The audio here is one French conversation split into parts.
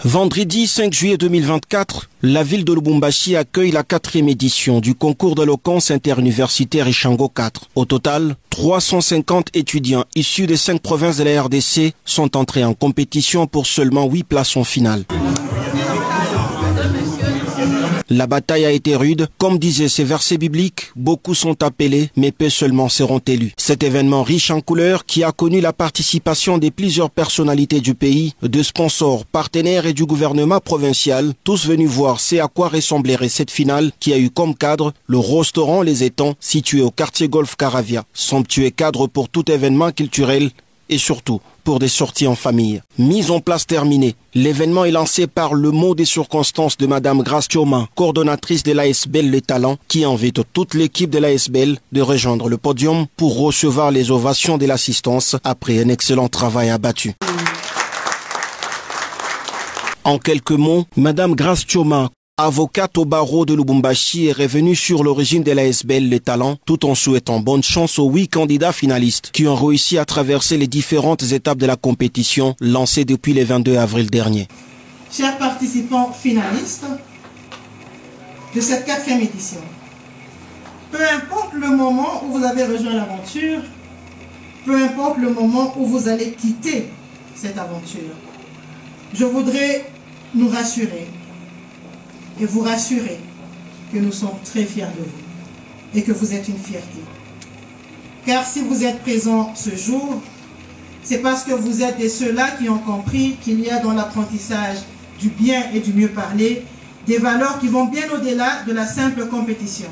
Vendredi 5 juillet 2024, la ville de Lubumbashi accueille la 4e édition du concours d'éloquence interuniversitaire Ishango 4. Au total, 350 étudiants issus des 5 provinces de la RDC sont entrés en compétition pour seulement 8 places en finale. La bataille a été rude. Comme disaient ces versets bibliques, beaucoup sont appelés, mais peu seulement seront élus. Cet événement riche en couleurs qui a connu la participation de plusieurs personnalités du pays, de sponsors, partenaires et du gouvernement provincial, tous venus voir c'est à quoi ressemblerait cette finale qui a eu comme cadre le restaurant Les Étangs situé au quartier Golf Caravia. Somptueux cadre pour tout événement culturel et surtout pour des sorties en famille. Mise en place terminée, l'événement est lancé par le mot des circonstances de Madame Grace Thioma, coordonnatrice de l'ASBL Les Talents, qui invite toute l'équipe de l'ASBL de rejoindre le podium pour recevoir les ovations de l'assistance après un excellent travail abattu. En quelques mots, Madame Grace Thioma, avocate au barreau de Lubumbashi, est revenue sur l'origine de l'ASBL Les Talents tout en souhaitant bonne chance aux 8 candidats finalistes qui ont réussi à traverser les différentes étapes de la compétition lancée depuis le 22 avril dernier. Chers participants finalistes de cette 4e édition, peu importe le moment où vous avez rejoint l'aventure, peu importe le moment où vous allez quitter cette aventure, je voudrais nous rassurer et vous rassurer que nous sommes très fiers de vous et que vous êtes une fierté. Car si vous êtes présents ce jour, c'est parce que vous êtes de ceux-là qui ont compris qu'il y a dans l'apprentissage du bien et du mieux parler des valeurs qui vont bien au-delà de la simple compétition.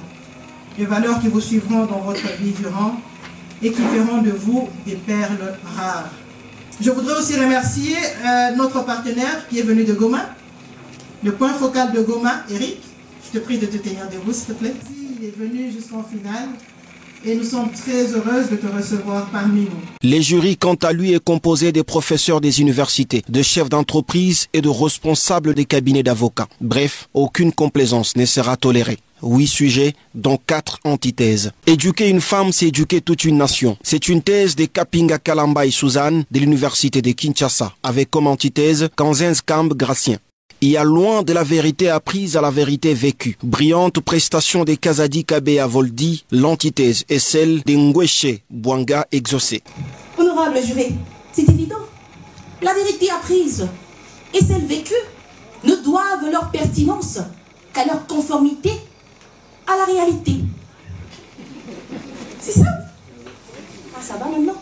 Des valeurs qui vous suivront dans votre vie durant et qui feront de vous des perles rares. Je voudrais aussi remercier notre partenaire qui est venu de Goma, le point focal de Goma, Eric. Je te prie de te tenir debout, s'il te plaît. Il est venu jusqu'en finale et nous sommes très heureuses de te recevoir parmi nous. Les jurys, quant à lui, est composé des professeurs des universités, de chefs d'entreprise et de responsables des cabinets d'avocats. Bref, aucune complaisance ne sera tolérée. 8 sujets, dont 4 antithèses. Éduquer une femme, c'est éduquer toute une nation. C'est une thèse de Kapinga Kalamba Suzanne de l'université de Kinshasa, avec comme antithèse Kanzenz Kamb Gracien. Il y a loin de la vérité apprise à la vérité vécue. Brillante prestation des Kazadi Kabe à Voldi, l'antithèse est celle de Ngweshe Bwanga exaucé. Honorable juré, c'est évident. La vérité apprise et celle vécue ne doivent leur pertinence qu'à leur conformité à la réalité. C'est ça. Ah, ça va maintenant.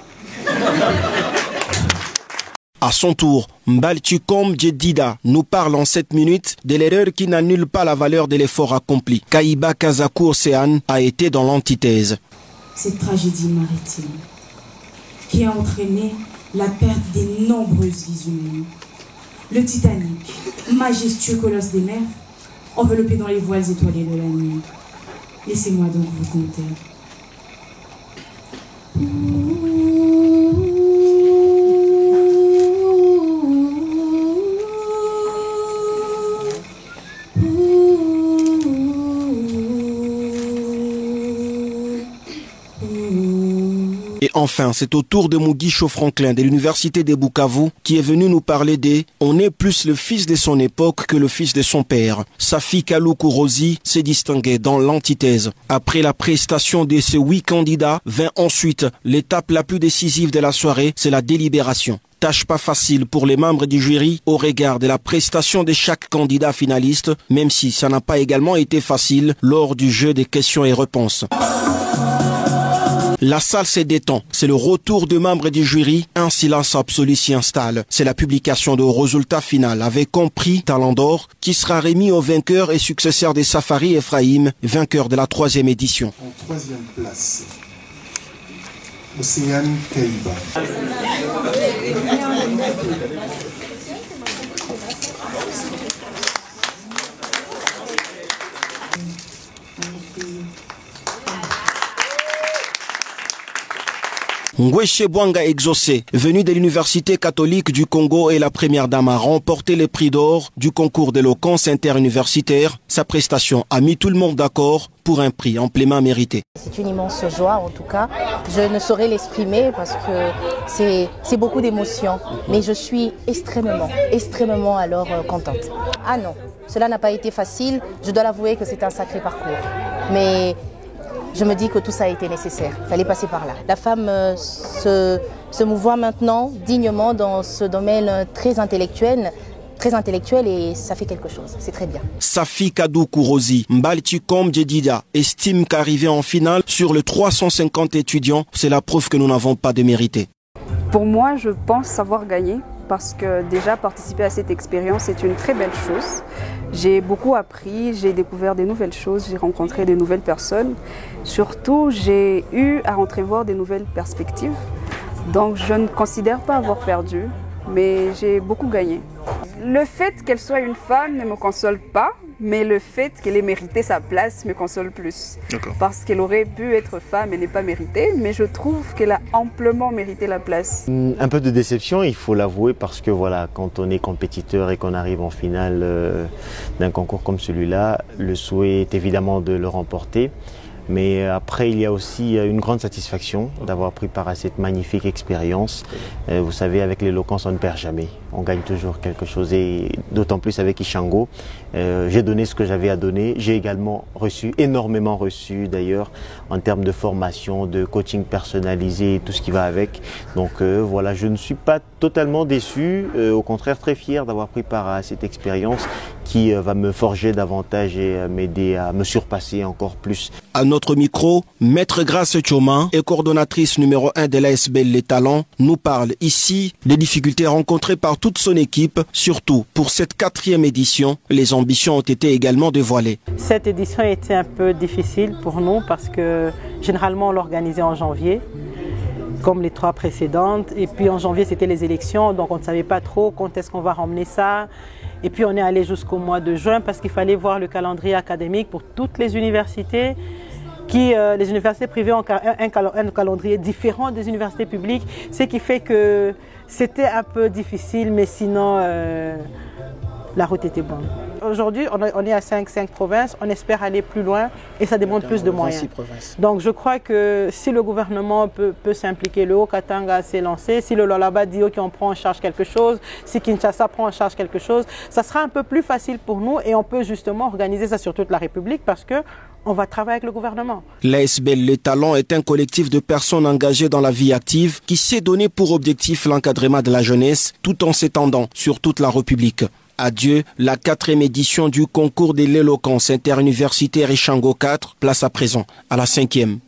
À son tour, Mbaltukom Djedida nous parle en 7 minutes de l'erreur qui n'annule pas la valeur de l'effort accompli. Kaïba Kazakou Océane a été dans l'antithèse. Cette tragédie maritime qui a entraîné la perte des nombreuses vies humaines. Le Titanic, majestueux colosse des mers, enveloppé dans les voiles étoilées de la nuit. Laissez-moi donc vous conter. Et enfin, c'est au tour de Mugisho Franklin de l'université de Bukavu qui est venu nous parler des « On est plus le fils de son époque que le fils de son père ». Safi Kaloukou Rosi s'est distingué dans l'antithèse. Après la prestation de ces 8 candidats, vint ensuite l'étape la plus décisive de la soirée, c'est la délibération. Tâche pas facile pour les membres du jury au regard de la prestation de chaque candidat finaliste, même si ça n'a pas également été facile lors du jeu des questions et réponses. La salle se détend. C'est le retour de membres du jury. Un silence absolu s'y installe. C'est la publication de résultat final avec compris Talent d'Or qui sera remis au vainqueur et successeur des Safari Ephraim, vainqueur de la 3e édition. En 3e place, Océane Kaïba. Ngweshe Bwanga Exaucé, venue de l'Université catholique du Congo et la première dame a remporté le prix d'or du concours d'éloquence interuniversitaire. Sa prestation a mis tout le monde d'accord pour un prix amplement mérité. C'est une immense joie en tout cas. Je ne saurais l'exprimer parce que c'est beaucoup d'émotions. Mais je suis extrêmement alors contente. Ah non, cela n'a pas été facile. Je dois l'avouer que c'est un sacré parcours. Mais je me dis que tout ça a été nécessaire. Il fallait passer par là. La femme se mouvoit maintenant dignement dans ce domaine très intellectuel et ça fait quelque chose. C'est très bien. Safi Kadou Kourozi, Mbaltikom Djedida estime qu'arriver en finale sur les 350 étudiants, c'est la preuve que nous n'avons pas de mérité. Pour moi, je pense savoir gagner parce que déjà participer à cette expérience, c'est une très belle chose. J'ai beaucoup appris, j'ai découvert des nouvelles choses, j'ai rencontré de nouvelles personnes. Surtout, j'ai eu à entrevoir des nouvelles perspectives. Donc, je ne considère pas avoir perdu, mais j'ai beaucoup gagné. Le fait qu'elle soit une femme ne me console pas, mais le fait qu'elle ait mérité sa place me console plus. Parce qu'elle aurait pu être femme et n'est pas méritée, mais je trouve qu'elle a amplement mérité la place. Un peu de déception, il faut l'avouer, parce que voilà, quand on est compétiteur et qu'on arrive en finale d'un concours comme celui-là, le souhait est évidemment de le remporter. Mais après, il y a aussi une grande satisfaction d'avoir pris part à cette magnifique expérience. Vous savez, avec l'éloquence, on ne perd jamais. On gagne toujours quelque chose. Et d'autant plus avec Ishango, j'ai donné ce que j'avais à donner. J'ai également énormément reçu d'ailleurs, en termes de formation, de coaching personnalisé, tout ce qui va avec. Donc voilà, je ne suis pas totalement déçu. Au contraire, très fier d'avoir pris part à cette expérience qui va me forger davantage et m'aider à me surpasser encore plus. À notre micro, Maître Grace Tchoma et coordonnatrice numéro 1 de l'ASBL Les Talents nous parle ici des difficultés rencontrées par toute son équipe, surtout pour cette 4e édition. Les ambitions ont été également dévoilées. Cette édition a été un peu difficile pour nous parce que généralement on l'organisait en janvier, comme les 3 précédentes. Et puis en janvier c'était les élections, donc on ne savait pas trop quand est-ce qu'on va ramener ça. Et puis on est allé jusqu'au mois de juin parce qu'il fallait voir le calendrier académique pour toutes les universités. Les universités privées ont un calendrier différent des universités publiques, ce qui fait que c'était un peu difficile, mais sinon la route était bonne. Aujourd'hui, on est à 5 provinces, on espère aller plus loin et ça demande plus de moyens. Donc je crois que si le gouvernement peut s'impliquer, le Haut-Katanga s'est lancé, si le Lualaba dit qu'on prend en charge quelque chose, si Kinshasa prend en charge quelque chose, ça sera un peu plus facile pour nous et on peut justement organiser ça sur toute la République parce que on va travailler avec le gouvernement. L'ASBL Les Talents est un collectif de personnes engagées dans la vie active qui s'est donné pour objectif l'encadrement de la jeunesse tout en s'étendant sur toute la République. Adieu, la 4e édition du concours de l'éloquence interuniversitaire Ishango 4, place à présent à la 5e.